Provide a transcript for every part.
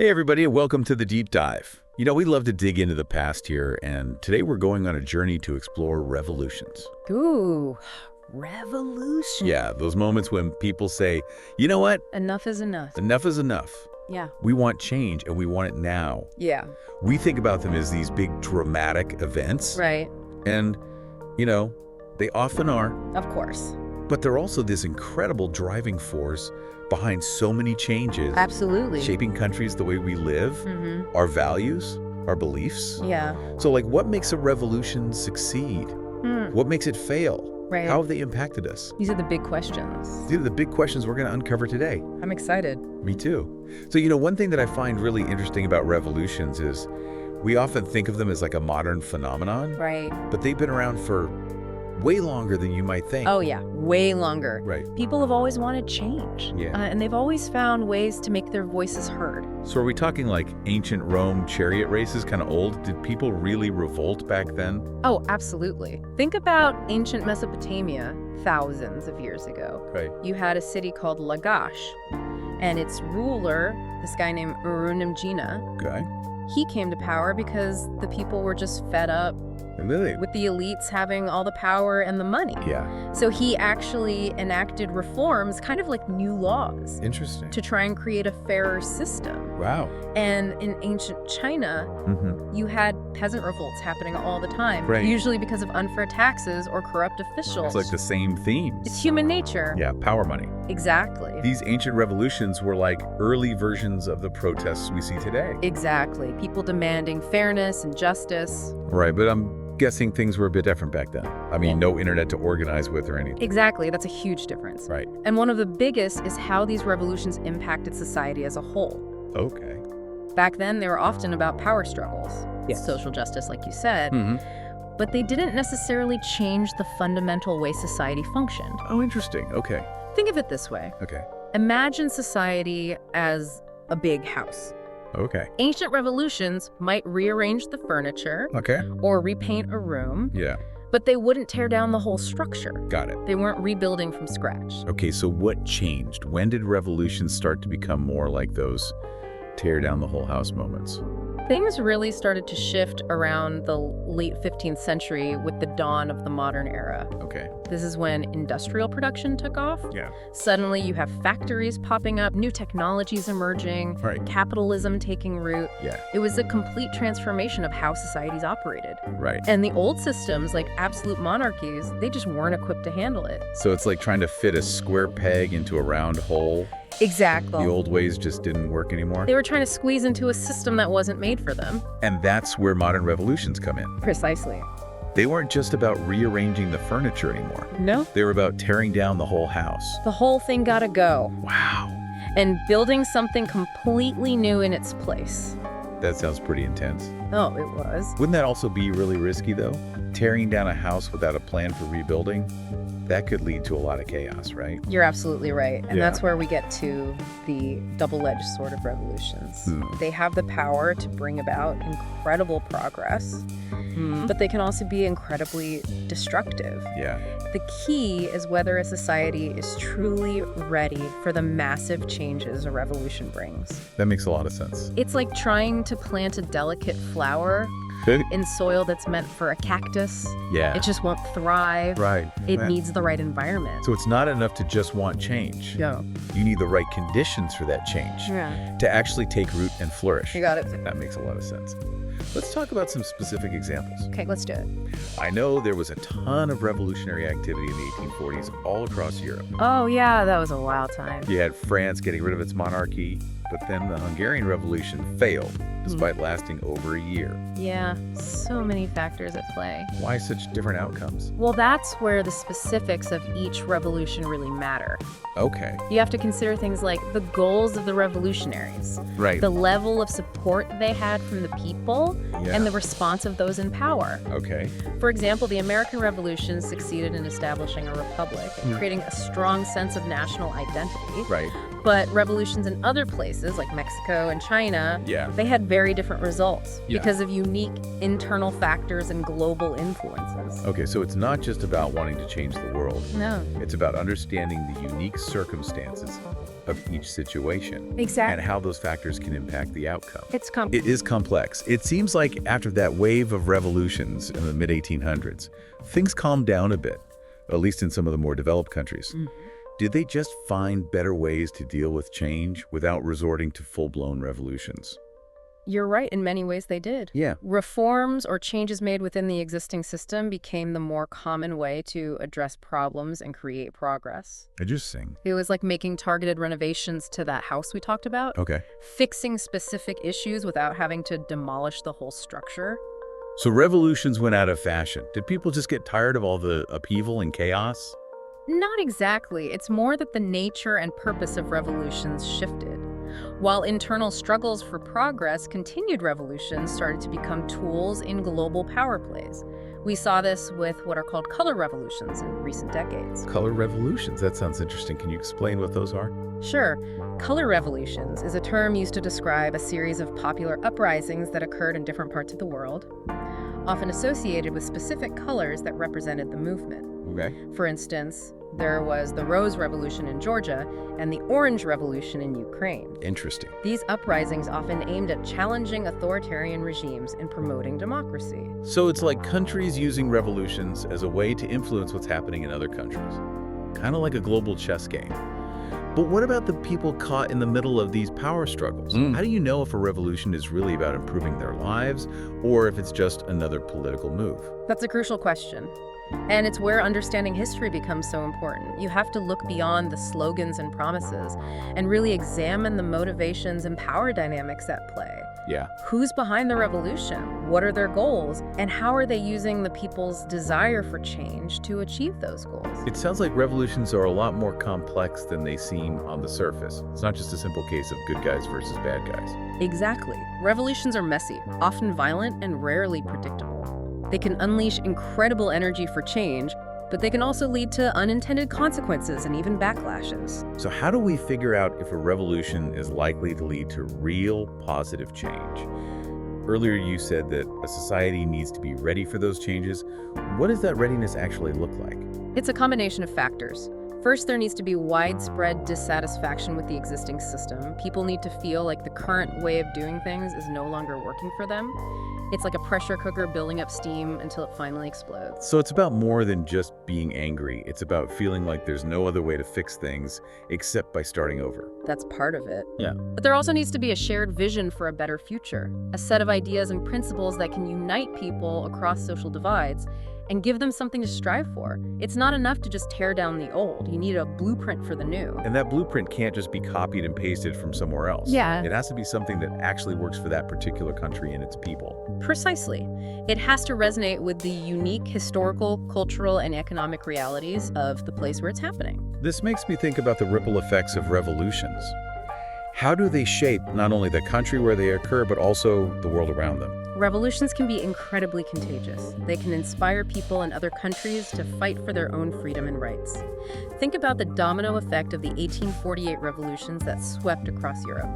Hey everybody, and welcome to the Deep Dive. We love to dig into the past here, and today we're going on a journey to explore revolutions. Ooh, revolution. Yeah, those moments when people say, you know what? Enough is enough. Enough is enough. Yeah. We want change, and we want it now. Yeah. We think about them as these big dramatic events. Right. And, they often are. Of course. But they're also this incredible driving force behind so many changes. Absolutely. Shaping countries the way we live, our values, our beliefs. Yeah. So, what makes a revolution succeed? What makes it fail? Right. How have they impacted us? These are the big questions. These are the big questions we're going to uncover today. I'm excited. Me too. So, one thing that I find really interesting about revolutions is we often think of them as like a modern phenomenon. Right. But they've been around for way longer than you might think. Oh, yeah. Way longer. Right. People have always wanted change. Yeah. And they've always found ways to make their voices heard. So are we talking like ancient Rome chariot races, kind of old? Did people really revolt back then? Oh, absolutely. Think about ancient Mesopotamia thousands of years ago. Right. You had a city called Lagash, and its ruler, this guy named Urunimgina, Okay. he came to power because the people were just fed up Really? with the elites having all the power and the money. Yeah. So he actually enacted reforms, kind of like new laws, Interesting. to try and create a fairer system. Wow. And in ancient China, you had peasant revolts happening all the time, Right. usually because of unfair taxes or corrupt officials. It's like the same themes. It's human nature. Yeah, power money. Exactly. These ancient revolutions were like early versions of the protests we see today. Exactly. People demanding fairness and justice. Right, but I'm guessing things were a bit different back then. I mean, no internet to organize with or anything. Exactly. That's a huge difference. Right. And one of the biggest is how these revolutions impacted society as a whole. Okay. Back then, they were often about power struggles, Yes. social justice, like you said, but they didn't necessarily change the fundamental way society functioned. Oh, interesting. Okay. Think of it this way. Okay. Imagine society as a big house. Okay. Ancient revolutions might rearrange the furniture Okay. or repaint a room, Yeah. but they wouldn't tear down the whole structure. Got it. They weren't rebuilding from scratch. Okay, so what changed? When did revolutions start to become more like those tear down the whole house moments? Things really started to shift around the late 15th century with the dawn of the modern era. Okay. This is when industrial production took off. Yeah. Suddenly you have factories popping up, new technologies emerging, Right. capitalism taking root. Yeah. It was a complete transformation of how societies operated. Right. And the old systems, like absolute monarchies, they just weren't equipped to handle it. So it's like trying to fit a square peg into a round hole. Exactly. The old ways just didn't work anymore. They were trying to squeeze into a system that wasn't made for them. And that's where modern revolutions come in. Precisely. They weren't just about rearranging the furniture anymore. No. They were about tearing down the whole house. The whole thing gotta go. Wow. And building something completely new in its place. That sounds pretty intense. Oh, it was. Wouldn't that also be really risky, though? Tearing down a house without a plan for rebuilding? That could lead to a lot of chaos, right? You're absolutely right. And Yeah. that's where we get to the double-edged sword of revolutions. They have the power to bring about incredible progress, but they can also be incredibly destructive. Yeah. The key is whether a society is truly ready for the massive changes a revolution brings. That makes a lot of sense. It's like trying to plant a delicate flower in soil that's meant for a cactus. Yeah. It just won't thrive. Right. It That- needs the right environment. So it's not enough to just want change. Yeah. You need the right conditions for that change Yeah. to actually take root and flourish. You got it. That makes a lot of sense. Let's talk about some specific examples. Okay, let's do it. I know there was a ton of revolutionary activity in the 1840s all across Europe. Oh, yeah, that was a wild time. You had France getting rid of its monarchy, but then the Hungarian Revolution failed, despite lasting over a year. Yeah, so many factors at play. Why such different outcomes? Well, that's where the specifics of each revolution really matter. Okay. You have to consider things like the goals of the revolutionaries, Right. the level of support they had from the people, Yeah. and the response of those in power. Okay. For example, the American Revolution succeeded in establishing a republic and creating a strong sense of national identity. Right. But revolutions in other places, like Mexico and China, Yeah. they had very different results Yeah. because of unique internal factors and global influences. Okay, so it's not just about wanting to change the world. No. It's about understanding the unique circumstances of each situation. Exactly. And how those factors can impact the outcome. It It is complex. It seems like after that wave of revolutions in the mid-1800s, things calmed down a bit, at least in some of the more developed countries. Did they just find better ways to deal with change without resorting to full-blown revolutions? You're right, in many ways they did. Yeah. Reforms or changes made within the existing system became the more common way to address problems and create progress. Interesting. It was like making targeted renovations to that house we talked about, Okay. fixing specific issues without having to demolish the whole structure. So revolutions went out of fashion. Did people just get tired of all the upheaval and chaos? Not exactly. It's more that the nature and purpose of revolutions shifted. While internal struggles for progress continued, revolutions started to become tools in global power plays. We saw this with what are called color revolutions in recent decades. Color revolutions. That sounds interesting. Can you explain what those are? Sure, color revolutions is a term used to describe a series of popular uprisings that occurred in different parts of the world, often associated with specific colors that represented the movement. Okay. For instance, there was the Rose Revolution in Georgia and the Orange Revolution in Ukraine. Interesting. These uprisings often aimed at challenging authoritarian regimes and promoting democracy. So it's like countries using revolutions as a way to influence what's happening in other countries. Kind of like a global chess game. But what about the people caught in the middle of these power struggles? How do you know if a revolution is really about improving their lives or if it's just another political move? That's a crucial question. And it's where understanding history becomes so important. You have to look beyond the slogans and promises and really examine the motivations and power dynamics at play. Yeah. Who's behind the revolution? What are their goals? And how are they using the people's desire for change to achieve those goals? It sounds like revolutions are a lot more complex than they seem on the surface. It's not just a simple case of good guys versus bad guys. Exactly. Revolutions are messy, often violent, and rarely predictable. They can unleash incredible energy for change, but they can also lead to unintended consequences and even backlashes. So how do we figure out if a revolution is likely to lead to real positive change? Earlier you said that a society needs to be ready for those changes. What does that readiness actually look like? It's a combination of factors. First, there needs to be widespread dissatisfaction with the existing system. People need to feel like the current way of doing things is no longer working for them. It's like a pressure cooker building up steam until it finally explodes. So it's about more than just being angry. It's about feeling like there's no other way to fix things except by starting over. That's part of it. Yeah. But there also needs to be a shared vision for a better future, a set of ideas and principles that can unite people across social divides and give them something to strive for. It's not enough to just tear down the old. You need a blueprint for the new. And that blueprint can't just be copied and pasted from somewhere else. Yeah. It has to be something that actually works for that particular country and its people. Precisely. It has to resonate with the unique historical, cultural, and economic realities of the place where it's happening. This makes me think about the ripple effects of revolutions. How do they shape not only the country where they occur, but also the world around them? Revolutions can be incredibly contagious. They can inspire people in other countries to fight for their own freedom and rights. Think about the domino effect of the 1848 revolutions that swept across Europe,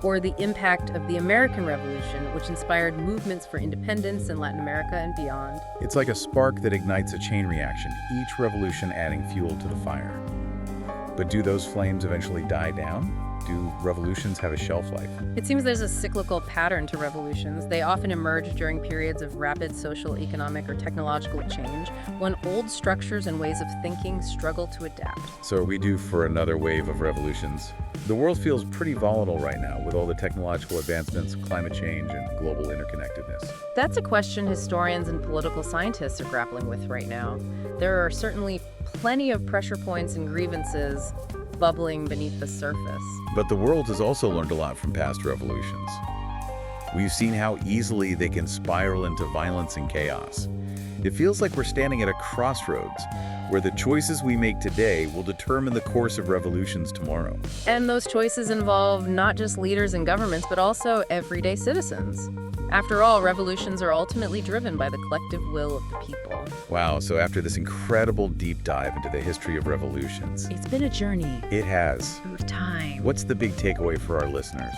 or the impact of the American Revolution, which inspired movements for independence in Latin America and beyond. It's like a spark that ignites a chain reaction, each revolution adding fuel to the fire. But do those flames eventually die down? Do revolutions have a shelf life? It seems there's a cyclical pattern to revolutions. They often emerge during periods of rapid social, economic, or technological change, when old structures and ways of thinking struggle to adapt. So are we due for another wave of revolutions? The world feels pretty volatile right now with all the technological advancements, climate change, and global interconnectedness. That's a question historians and political scientists are grappling with right now. There are certainly plenty of pressure points and grievances bubbling beneath the surface. But the world has also learned a lot from past revolutions. We've seen how easily they can spiral into violence and chaos. It feels like we're standing at a crossroads where the choices we make today will determine the course of revolutions tomorrow. And those choices involve not just leaders and governments, but also everyday citizens. After all, revolutions are ultimately driven by the collective will of the people. Wow, so after this incredible deep dive into the history of revolutions, It's been a journey it has. through time. What's the big takeaway for our listeners?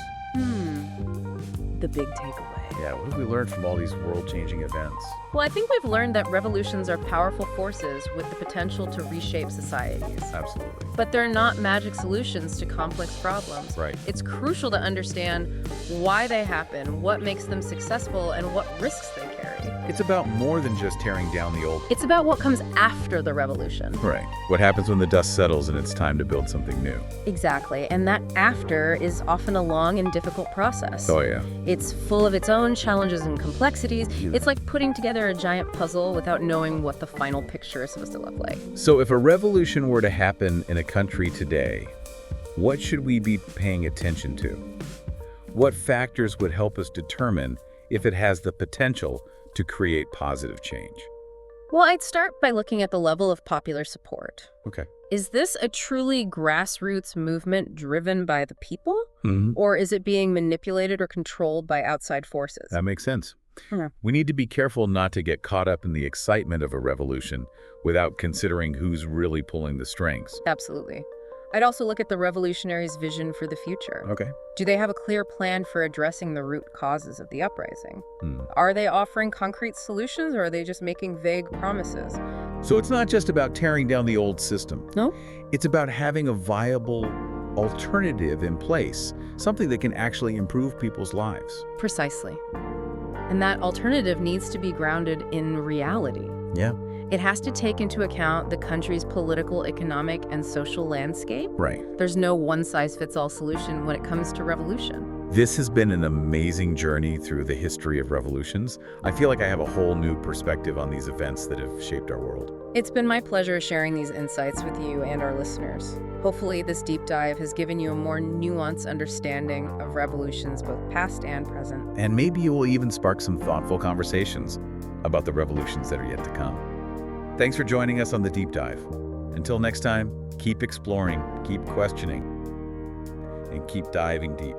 The big takeaway. Yeah, what have we learned from all these world-changing events? Well, I think we've learned that revolutions are powerful forces with the potential to reshape societies. Absolutely. But they're not magic solutions to complex problems. Right. It's crucial to understand why they happen, what makes them successful, and what risks they carry. It's about more than just tearing down the old... It's about what comes after the revolution. Right. What happens when the dust settles and it's time to build something new? Exactly. And that after is often a long and difficult process. Oh, yeah. It's full of its own challenges and complexities. It's like putting together a giant puzzle without knowing what the final picture is supposed to look like. So if a revolution were to happen in a country today, what should we be paying attention to? What factors would help us determine if it has the potential to create positive change? Well, I'd start by looking at the level of popular support. Okay. Is this a truly grassroots movement driven by the people? Mm-hmm. Or is it being manipulated or controlled by outside forces? That makes sense. Yeah. We need to be careful not to get caught up in the excitement of a revolution without considering who's really pulling the strings. Absolutely. I'd also look at the revolutionaries' vision for the future. Okay. Do they have a clear plan for addressing the root causes of the uprising? Hmm. Are they offering concrete solutions, or are they just making vague promises? So it's not just about tearing down the old system. No? It's about having a viable alternative in place, something that can actually improve people's lives. Precisely. And that alternative needs to be grounded in reality. Yeah. It has to take into account the country's political, economic, and social landscape. Right. There's no one-size-fits-all solution when it comes to revolution. This has been an amazing journey through the history of revolutions. I feel like I have a whole new perspective on these events that have shaped our world. It's been my pleasure sharing these insights with you and our listeners. Hopefully, this deep dive has given you a more nuanced understanding of revolutions, both past and present. And maybe it will even spark some thoughtful conversations about the revolutions that are yet to come. Thanks for joining us on The Deep Dive. Until next time, keep exploring, keep questioning, and keep diving deep.